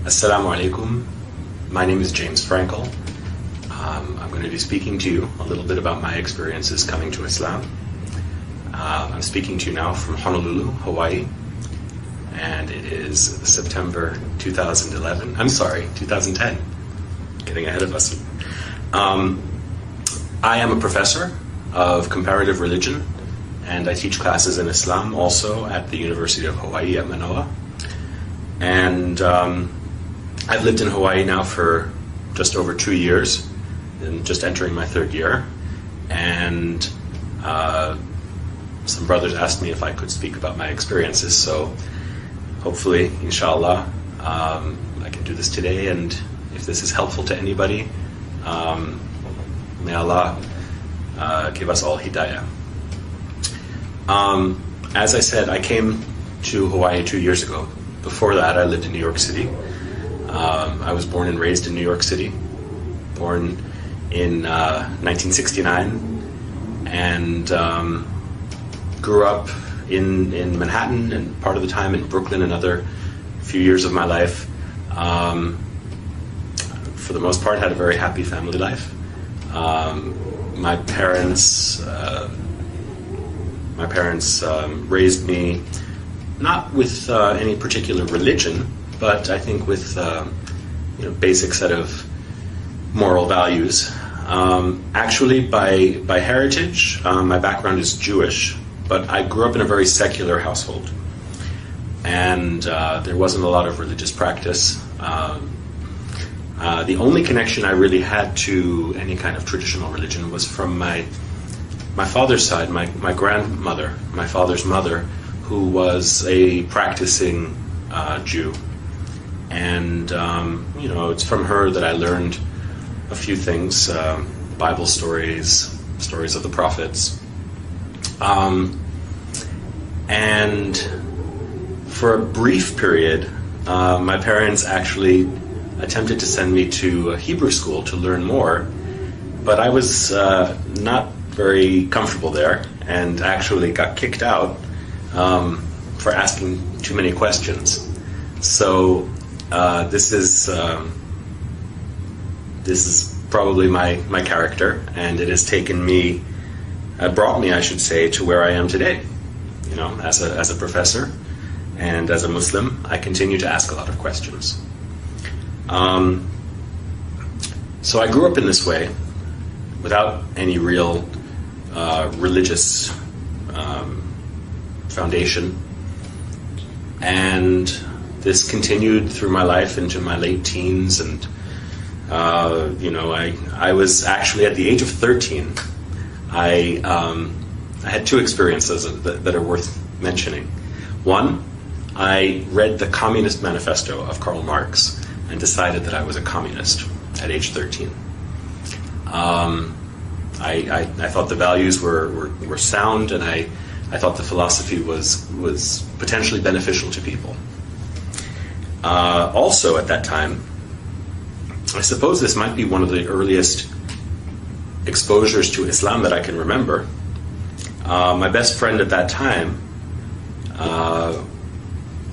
Assalamu alaikum. My name is James Frankel. I'm going to be speaking to you a little bit about my experiences coming to Islam. I'm speaking to you now from Honolulu, Hawaii, and it is September 2011. I'm sorry, 2010. Getting ahead of us. I am a professor of comparative religion, and I teach classes in Islam also at the University of Hawaii at Manoa. And I've lived in Hawaii now for just over 2 years, and just entering my third year. And some brothers asked me if I could speak about my experiences, so hopefully, inshallah, I can do this today, and if this is helpful to anybody, may Allah give us all hidayah. As I said, I came to Hawaii 2 years ago. Before that, I lived in New York City. I was born and raised in New York City, born in 1969, and grew up in Manhattan and part of the time in Brooklyn, another few years of my life. For the most part, had a very happy family life. My parents raised me not with any particular religion, but I think with basic set of moral values. Actually, by heritage, my background is Jewish, but I grew up in a very secular household, and there wasn't a lot of religious practice. The only connection I really had to any kind of traditional religion was from my father's side, my grandmother, my father's mother, who was a practicing Jew. And, it's from her that I learned a few things, Bible stories, stories of the prophets. And for a brief period, my parents actually attempted to send me to a Hebrew school to learn more, but I was not very comfortable there, and actually got kicked out for asking too many questions. So this is probably my character, and it has brought me, I should say, to where I am today. As a professor and as a Muslim, I continue to ask a lot of questions. So I grew up in this way, without any real religious foundation, and this continued through my life into my late teens, and I was actually at the age of 13. I had two experiences that are worth mentioning. One, I read the Communist Manifesto of Karl Marx and decided that I was a communist at age 13. I thought the values were sound, and I thought the philosophy was potentially beneficial to people. Also at that time, I suppose this might be one of the earliest exposures to Islam that I can remember. My best friend at that time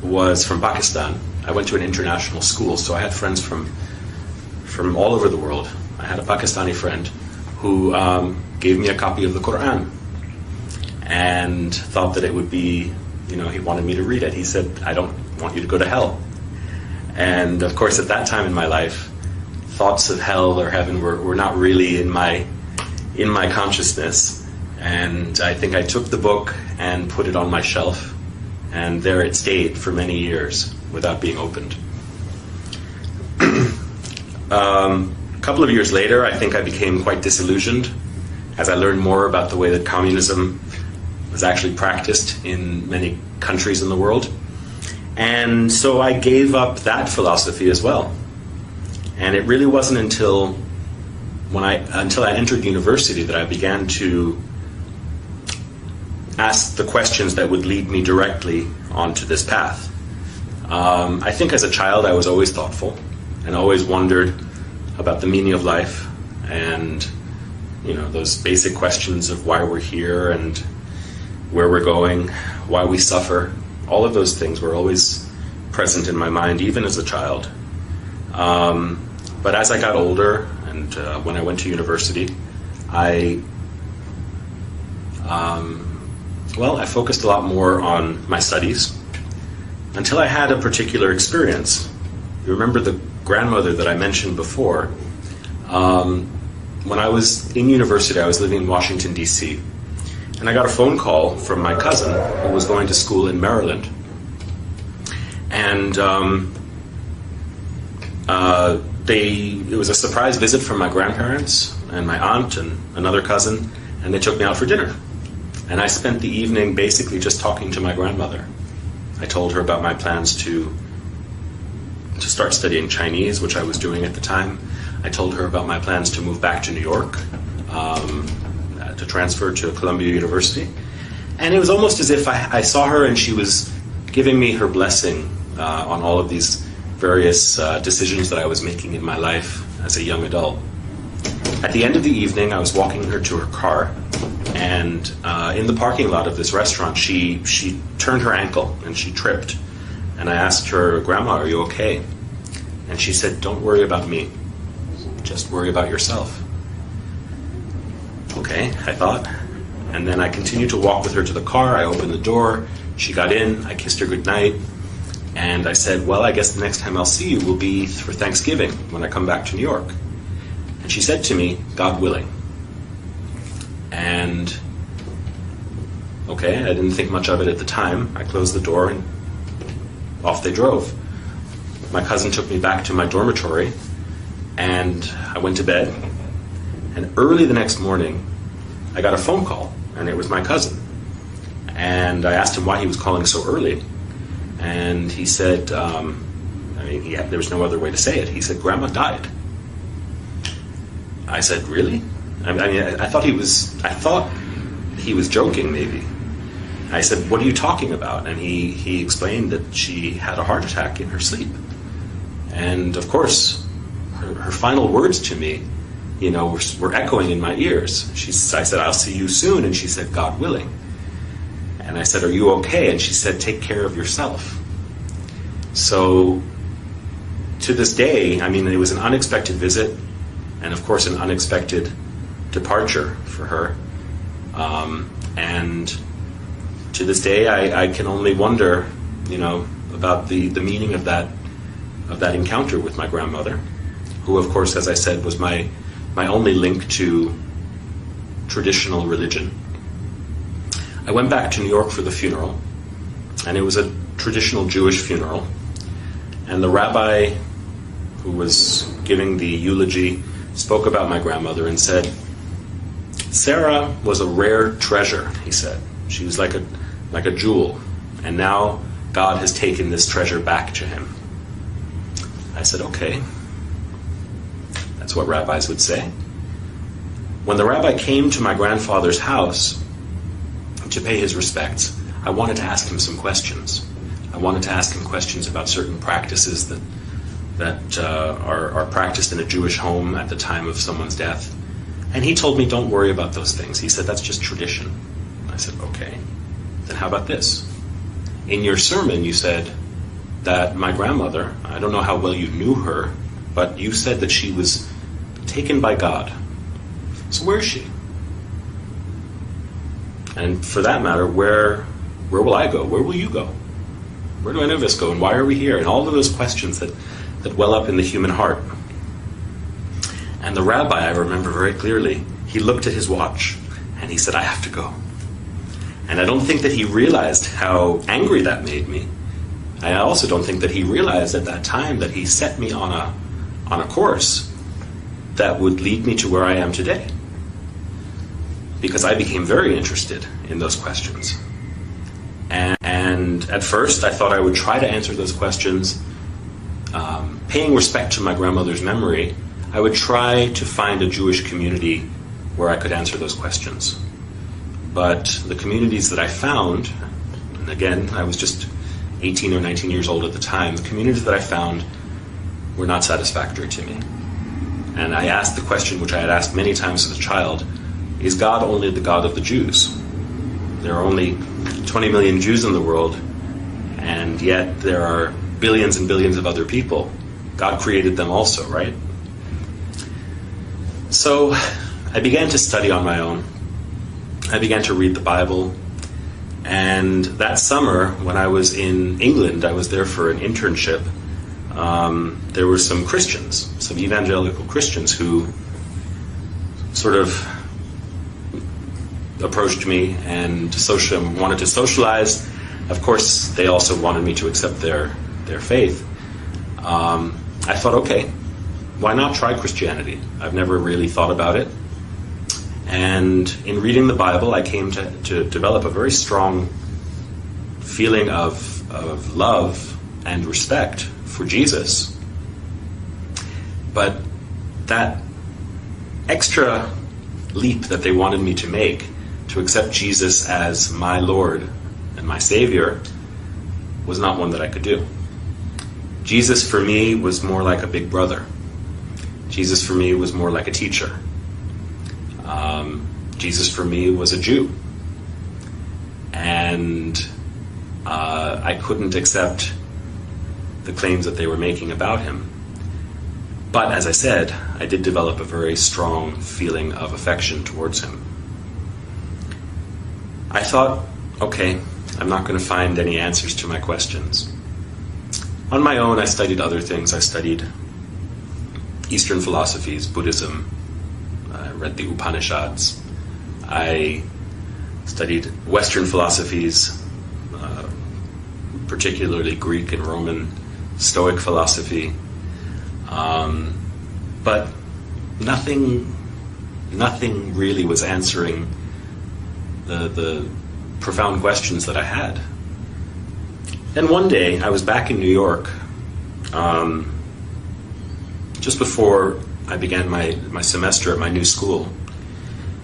was from Pakistan. I went to an international school, so I had friends from all over the world. I had a Pakistani friend who gave me a copy of the Quran and thought that it would be, he wanted me to read it. He said, "I don't want you to go to hell." And of course, at that time in my life, thoughts of hell or heaven were not really in my consciousness. And I think I took the book and put it on my shelf, and there it stayed for many years without being opened. A couple of years later, I think I became quite disillusioned as I learned more about the way that communism was actually practiced in many countries in the world. And so I gave up that philosophy as well. And it really wasn't until I entered university that I began to ask the questions that would lead me directly onto this path. I think as a child I was always thoughtful and always wondered about the meaning of life, and those basic questions of why we're here and where we're going, why we suffer. All of those things were always present in my mind, even as a child. But as I got older, and when I went to university, I focused a lot more on my studies until I had a particular experience. You remember the grandmother that I mentioned before? When I was in university, I was living in Washington, D.C., and I got a phone call from my cousin who was going to school in Maryland. And it was a surprise visit from my grandparents and my aunt and another cousin, and they took me out for dinner. And I spent the evening basically just talking to my grandmother. I told her about my plans to start studying Chinese, which I was doing at the time. I told her about my plans to move back to New York, to transfer to Columbia University. And it was almost as if I saw her and she was giving me her blessing on all of these various decisions that I was making in my life as a young adult. At the end of the evening, I was walking her to her car, and in the parking lot of this restaurant, she turned her ankle and she tripped. And I asked her, "Grandma, are you okay?" And she said, "Don't worry about me. Just worry about yourself." Okay, I thought. And then I continued to walk with her to the car. I opened the door. She got in. I kissed her goodnight. And I said, "Well, I guess the next time I'll see you will be for Thanksgiving when I come back to New York." And she said to me, "God willing." And okay, I didn't think much of it at the time. I closed the door and off they drove. My cousin took me back to my dormitory, and I went to bed. And early the next morning, I got a phone call, and it was my cousin. And I asked him why he was calling so early. And he said, there was no other way to say it. He said, "Grandma died." I said, "Really?" I thought he was joking, maybe. I said, "What are you talking about?" And he explained that she had a heart attack in her sleep. And of course, her final words to me, were echoing in my ears. I said, "I'll see you soon." And she said, "God willing." And I said, "Are you okay?" And she said, "Take care of yourself." So to this day, it was an unexpected visit, and of course an unexpected departure for her. And to this day, I can only wonder, about the meaning of that encounter with my grandmother, who, of course, as I said, was my only link to traditional religion. I went back to New York for the funeral, and it was a traditional Jewish funeral. And the rabbi who was giving the eulogy spoke about my grandmother and said, "Sarah was a rare treasure," he said. "She was like a jewel, and now God has taken this treasure back to him." I said, "Okay." That's what rabbis would say. When the rabbi came to my grandfather's house to pay his respects, I wanted to ask him some questions. I wanted to ask him questions about certain practices that are practiced in a Jewish home at the time of someone's death. And he told me, "Don't worry about those things." He said, "That's just tradition." I said, "Okay, then how about this? In your sermon, you said that my grandmother, I don't know how well you knew her, but you said that she was taken by God. So where is she? And for that matter, where will I go? Where will you go? Where do any of us go? And why are we here?" And all of those questions that well up in the human heart. And the rabbi, I remember very clearly, he looked at his watch and he said, "I have to go." And I don't think that he realized how angry that made me. I also don't think that he realized at that time that he set me on a course that would lead me to where I am today. Because I became very interested in those questions. And at first I thought I would try to answer those questions, paying respect to my grandmother's memory. I would try to find a Jewish community where I could answer those questions. But the communities that I found, and again, I was just 18 or 19 years old at the time, the communities that I found were not satisfactory to me. And I asked the question, which I had asked many times as a child, is God only the God of the Jews? There are only 20 million Jews in the world, and yet there are billions and billions of other people. God created them also, right? So I began to study on my own. I began to read the Bible. And that summer, when I was in England, I was there for an internship. There were some Christians, some evangelical Christians, who sort of approached me and wanted to socialize. Of course, they also wanted me to accept their faith. I thought, okay, why not try Christianity? I've never really thought about it. And in reading the Bible, I came to develop a very strong feeling of love and respect for Jesus. But that extra leap that they wanted me to make, to accept Jesus as my Lord and my Savior, was not one that I could do. Jesus for me was more like a big brother. Jesus for me was more like a teacher. Jesus for me was a Jew. And I couldn't accept the claims that they were making about him. But as I said, I did develop a very strong feeling of affection towards him. I thought, okay, I'm not going to find any answers to my questions. On my own, I studied other things. I studied Eastern philosophies, Buddhism. I read the Upanishads. I studied Western philosophies, particularly Greek and Roman Stoic philosophy. But nothing really was answering the profound questions that I had. And one day, I was back in New York, just before I began my semester at my new school.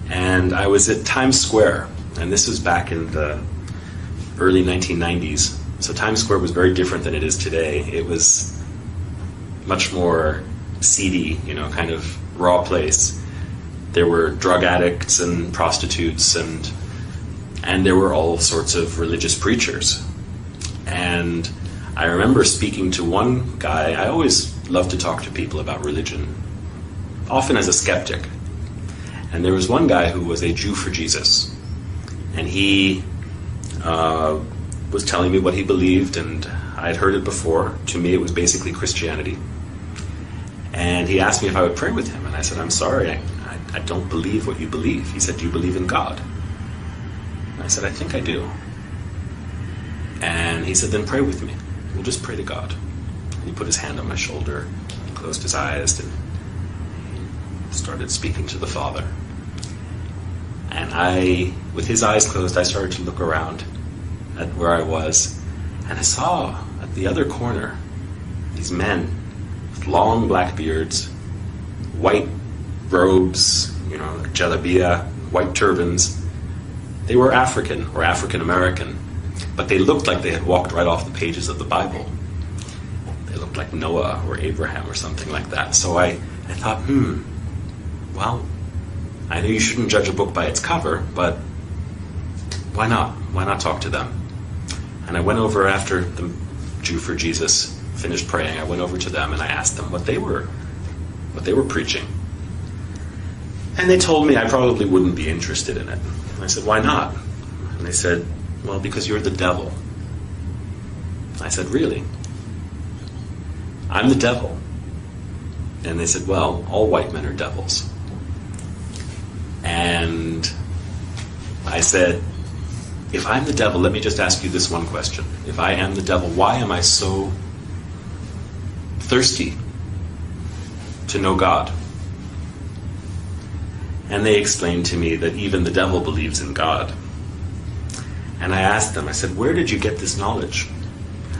And I was at Times Square, and this was back in the early 1990s. So Times Square was very different than it is today. It was much more seedy, kind of raw place. There were drug addicts and prostitutes, and there were all sorts of religious preachers. And I remember speaking to one guy. I always love to talk to people about religion, often as a skeptic. And there was one guy who was a Jew for Jesus. And he was telling me what he believed, and I had heard it before. To me, it was basically Christianity. And he asked me if I would pray with him. And I said, I'm sorry, I don't believe what you believe. He said, do you believe in God? And I said, I think I do. And he said, then pray with me. We'll just pray to God. And he put his hand on my shoulder, closed his eyes, and started speaking to the Father. And with his eyes closed, I started to look around at where I was, and I saw at the other corner these men with long black beards, white robes, jalabiya, white turbans. They were African or African American, but they looked like they had walked right off the pages of the Bible. They looked like Noah or Abraham or something like that. So I thought, well, I know you shouldn't judge a book by its cover, but why not? Why not talk to them? And I went over after the Jew for Jesus finished praying. I went over to them and I asked them what they were preaching. And they told me I probably wouldn't be interested in it. And I said, why not? And they said, well, because you're the devil. I said, really? I'm the devil. And they said, well, all white men are devils. And I said, if I'm the devil, let me just ask you this one question. If I am the devil, why am I so thirsty to know God? And they explained to me that even the devil believes in God. And I asked them, I said, where did you get this knowledge?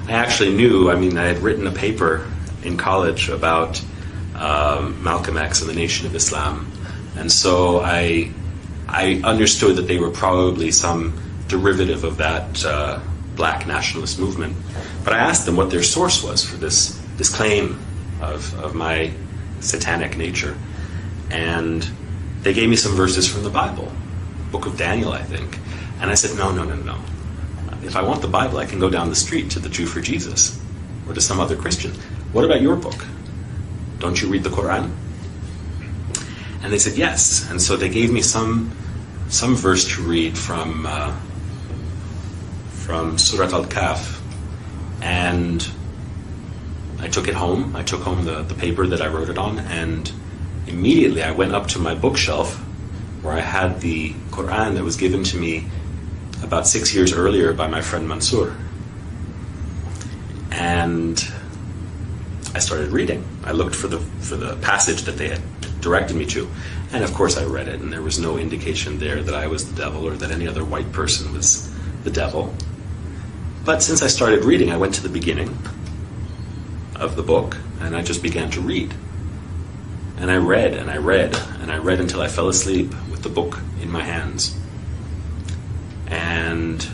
I actually knew, I had written a paper in college about Malcolm X and the Nation of Islam. And so I understood that they were probably some derivative of that black nationalist movement. But I asked them what their source was for this claim of my satanic nature. And they gave me some verses from the Bible, Book of Daniel, I think. And I said, no. If I want the Bible, I can go down the street to the Jew for Jesus or to some other Christian. What about your book? don't you read the Quran? And they said, yes. And so they gave me some verse to read from Surat Al-Kahf. And I took it home. I took home the paper that I wrote it on, and immediately I went up to my bookshelf where I had the Quran that was given to me about 6 years earlier by my friend Mansour. And I started reading. I looked for the passage that they had directed me to. And of course I read it, and there was no indication there that I was the devil or that any other white person was the devil. But since I started reading, I went to the beginning of the book, and I just began to read. And I read, and I read, and I read until I fell asleep with the book in my hands. And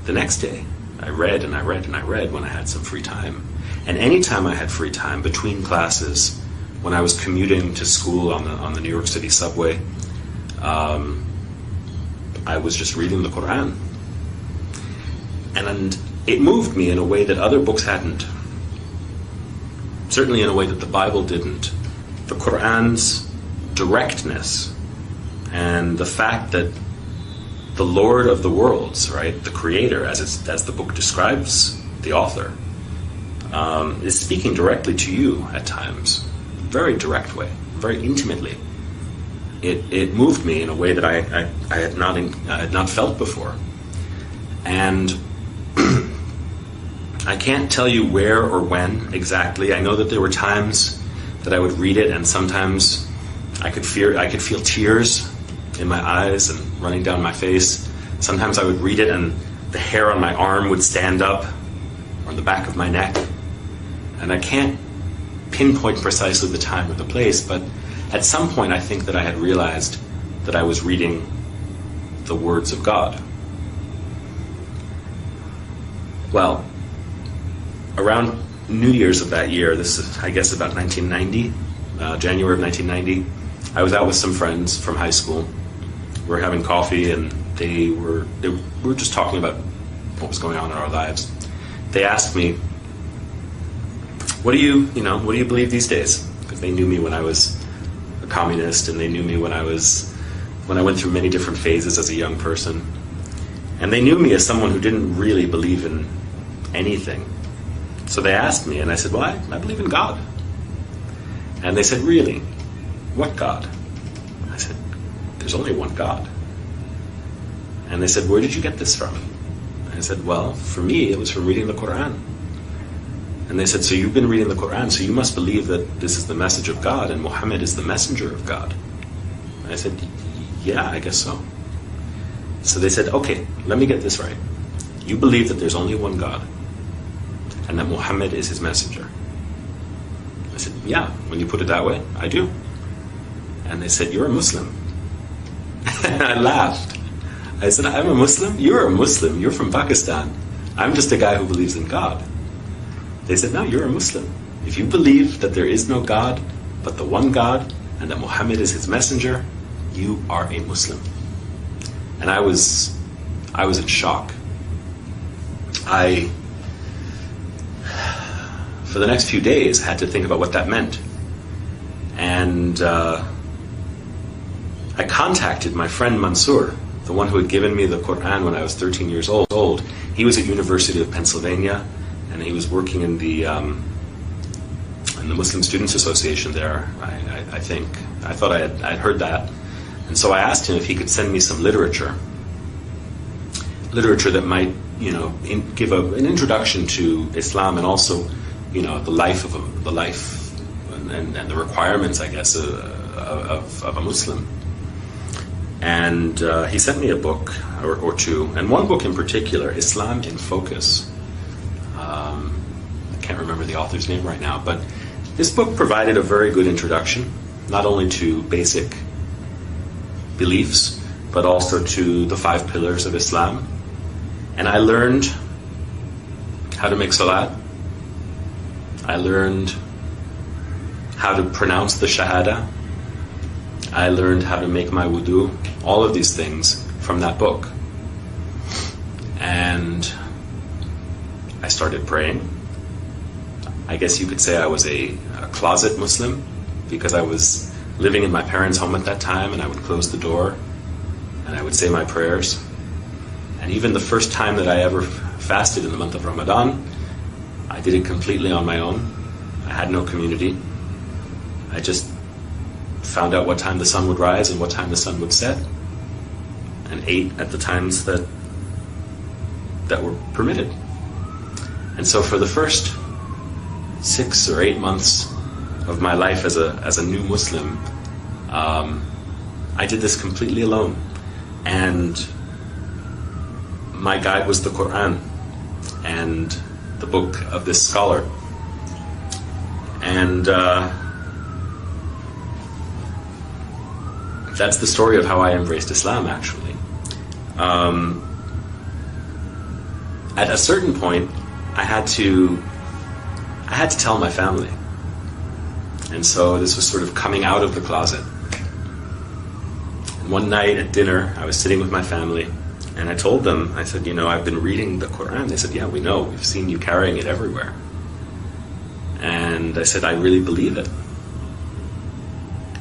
the next day, I read, and I read, and I read when I had some free time. And any time I had free time, between classes, when I was commuting to school on the New York City subway, I was just reading the Quran. And it moved me in a way that other books hadn't. Certainly in a way that the Bible didn't. The Quran's directness and the fact that the Lord of the worlds, right, the Creator, as the book describes the author, is speaking directly to you at times, very direct way, very intimately. It moved me in a way that I had not felt before, and I can't tell you where or when exactly. I know that there were times that I would read it, and sometimes I could feel tears in my eyes and running down my face. Sometimes I would read it and the hair on my arm would stand up, or on the back of my neck. And I can't pinpoint precisely the time or the place, but at some point I think that I had realized that I was reading the words of God. Well, around New Year's of that year, this is, I guess, about 1990, January of 1990, I was out with some friends from high school. We were having coffee, and we were just talking about what was going on in our lives. They asked me, what do you believe these days? Because they knew me when I was a communist, and they knew me when I went through many different phases as a young person. And they knew me as someone who didn't really believe in anything. So they asked me, and I said, well, I believe in God. And they said, really? What God? I said, there's only one God. And they said, where did you get this from? I said, well, for me, it was from reading the Quran. And they said, so you've been reading the Quran, so you must believe that this is the message of God and Muhammad is the messenger of God. And I said, yeah, I guess so. So they said, okay, let me get this right. You believe that there's only one God and that Muhammad is his messenger. I said, yeah, when you put it that way, I do. And they said, you're a Muslim. And I laughed. I said, I'm a Muslim? You're a Muslim. You're from Pakistan. I'm just a guy who believes in God. They said, no, you're a Muslim. If you believe that there is no God but the one God and that Muhammad is his messenger, you are a Muslim. And I was in shock. For the next few days, had to think about what that meant. And I contacted my friend Mansour, the one who had given me the Quran when I was 13 years old. He was at University of Pennsylvania, and he was working in the Muslim Students Association there, I think. I thought I'd heard that. And so I asked him if he could send me some literature that might, give an introduction to Islam, and also, the life and the requirements, I guess, of a Muslim. And he sent me a book or two, and one book in particular, Islam in Focus. I can't remember the author's name right now, but this book provided a very good introduction, not only to basic beliefs, but also to the 5 pillars of Islam. And I learned how to make salat. I learned how to pronounce the shahada. I learned how to make my wudu. All of these things from that book. And I started praying. I guess you could say I was a closet Muslim. because I was living in my parents' home at that time, and I would close the door and I would say my prayers. And even the first time that I ever fasted in the month of Ramadan, I did it completely on my own. I had no community. I just found out what time the sun would rise and what time the sun would set, and ate at the times that were permitted. And so for the first 6 or 8 months of my life as a new Muslim, I did this completely alone. And my guide was the Quran and the book of this scholar. And that's the story of how I embraced Islam, actually. At a certain point, I had to tell my family. And so this was sort of coming out of the closet. And one night at dinner, I was sitting with my family, and I told them, I said, I've been reading the Quran. They said, yeah, we know. We've seen you carrying it everywhere. And I said, I really believe it.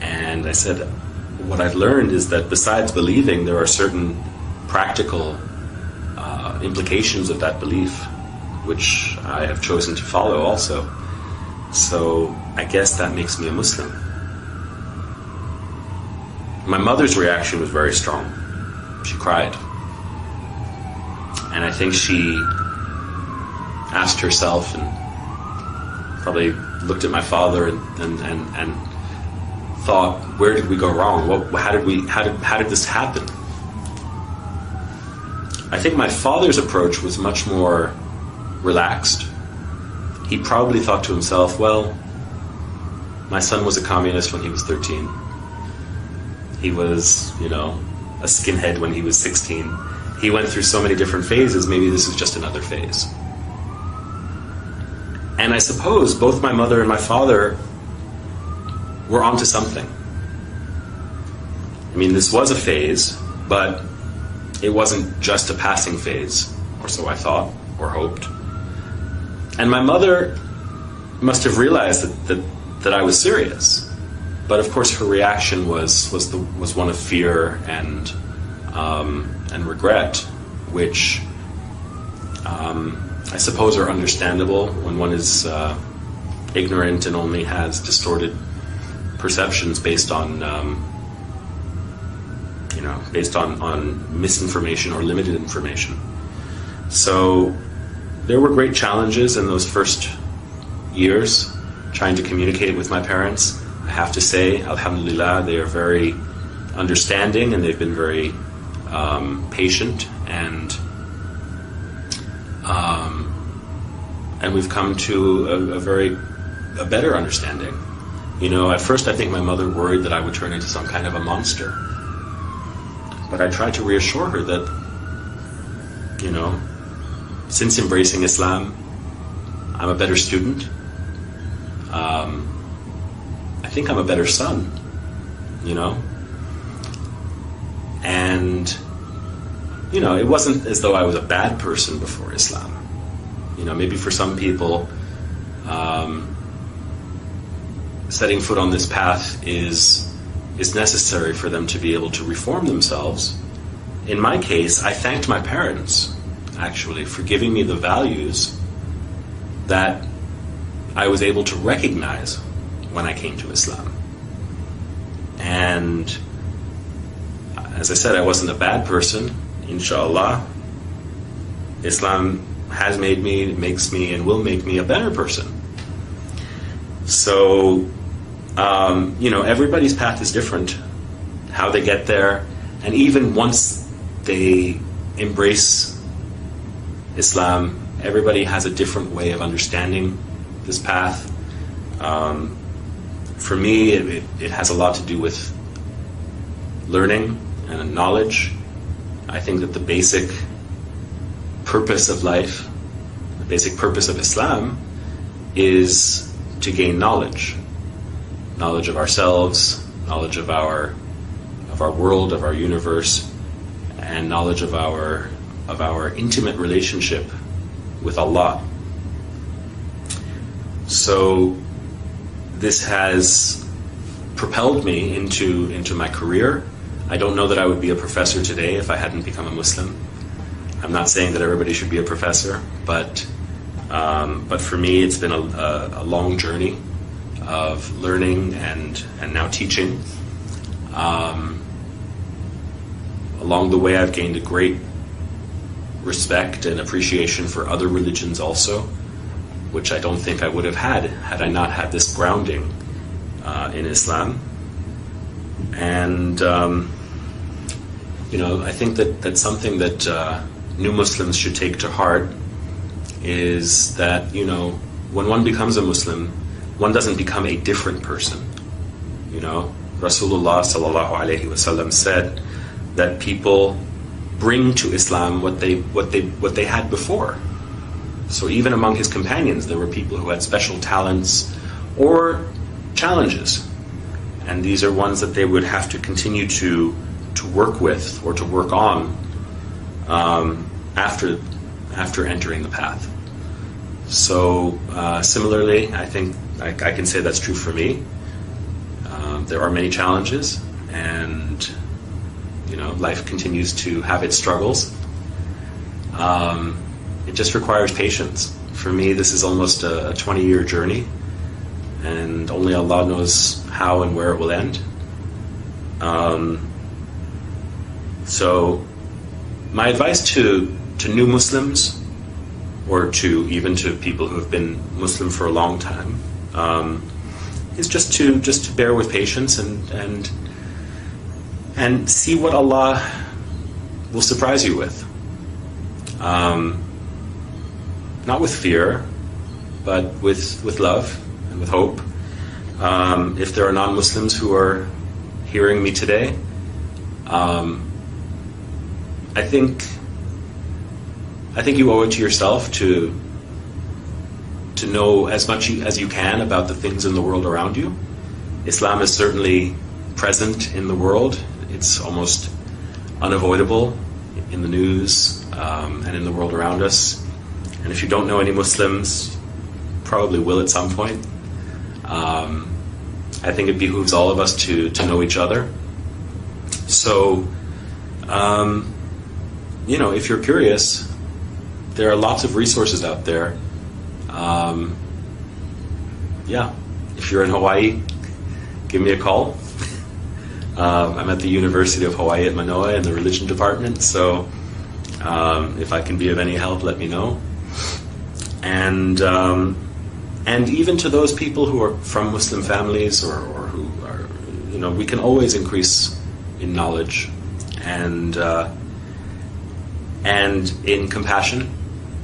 And I said, what I've learned is that besides believing, there are certain practical implications of that belief, which I have chosen to follow also. So I guess that makes me a Muslim. My mother's reaction was very strong. She cried. And I think she asked herself, and probably looked at my father and thought, where did we go wrong? How did this happen? I think my father's approach was much more relaxed. He probably thought to himself, well, my son was a communist when he was 13. He was, a skinhead when he was 16. He went through so many different phases, maybe this is just another phase. And I suppose both my mother and my father were onto something. I mean, this was a phase, but it wasn't just a passing phase, or so I thought, or hoped. And my mother must have realized that I was serious. But of course her reaction was one of fear and regret, which I suppose are understandable when one is ignorant and only has distorted perceptions based on misinformation or limited information. So there were great challenges in those first years trying to communicate with my parents. I have to say, alhamdulillah, they are very understanding, and they've been very patient, and we've come to a better understanding. At first I think my mother worried that I would turn into some kind of a monster. But I tried to reassure her that, since embracing Islam, I'm a better student. I think I'm a better son, And, it wasn't as though I was a bad person before Islam. Maybe for some people, setting foot on this path is necessary for them to be able to reform themselves. In my case, I thanked my parents, actually, for giving me the values that I was able to recognize when I came to Islam. And as I said, I wasn't a bad person, inshallah. Islam has made me, makes me, and will make me a better person. So, everybody's path is different, how they get there, and even once they embrace Islam, everybody has a different way of understanding this path. For me, it has a lot to do with learning and knowledge. I think that the basic purpose of life, the basic purpose of Islam, is to gain knowledge of ourselves, knowledge of our world, of our universe, and knowledge of our intimate relationship with Allah. So this has propelled me into my career. I don't know that I would be a professor today if I hadn't become a Muslim. I'm not saying that everybody should be a professor, but for me it's been a long journey of learning and now teaching. Along the way I've gained a great respect and appreciation for other religions also, which I don't think I would have had I not had this grounding in Islam. And I think that's something that new Muslims should take to heart, is that when one becomes a Muslim, one doesn't become a different person. Rasulullah sallallahu alaihi wasallam said that people bring to Islam what they had before. So even among his companions, there were people who had special talents or challenges, and these are ones that they would have to continue to work with or to work on after entering the path. So similarly, I think I can say that's true for me. There are many challenges, and life continues to have its struggles. It just requires patience. For me, this is almost a 20-year journey, and only Allah knows how and where it will end. So my advice to new Muslims, or even to people who have been Muslim for a long time, is just to bear with patience and see what Allah will surprise you with. Not with fear, but with love and with hope. If there are non-Muslims who are hearing me today, I think you owe it to yourself to know as much as you can about the things in the world around you. Islam is certainly present in the world. It's almost unavoidable in the news and in the world around us. And if you don't know any Muslims, probably will at some point. I think it behooves all of us to know each other. So, if you're curious, there are lots of resources out there. If you're in Hawaii, give me a call. I'm at the University of Hawaii at Manoa in the religion department, so if I can be of any help, let me know. And even to those people who are from Muslim families or who are, we can always increase in knowledge and in compassion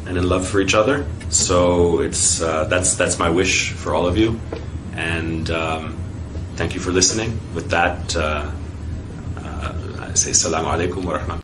and in love for each other. So that's my wish for all of you. And thank you for listening. With that, I say Assalamu alaikum wa rahmatullah.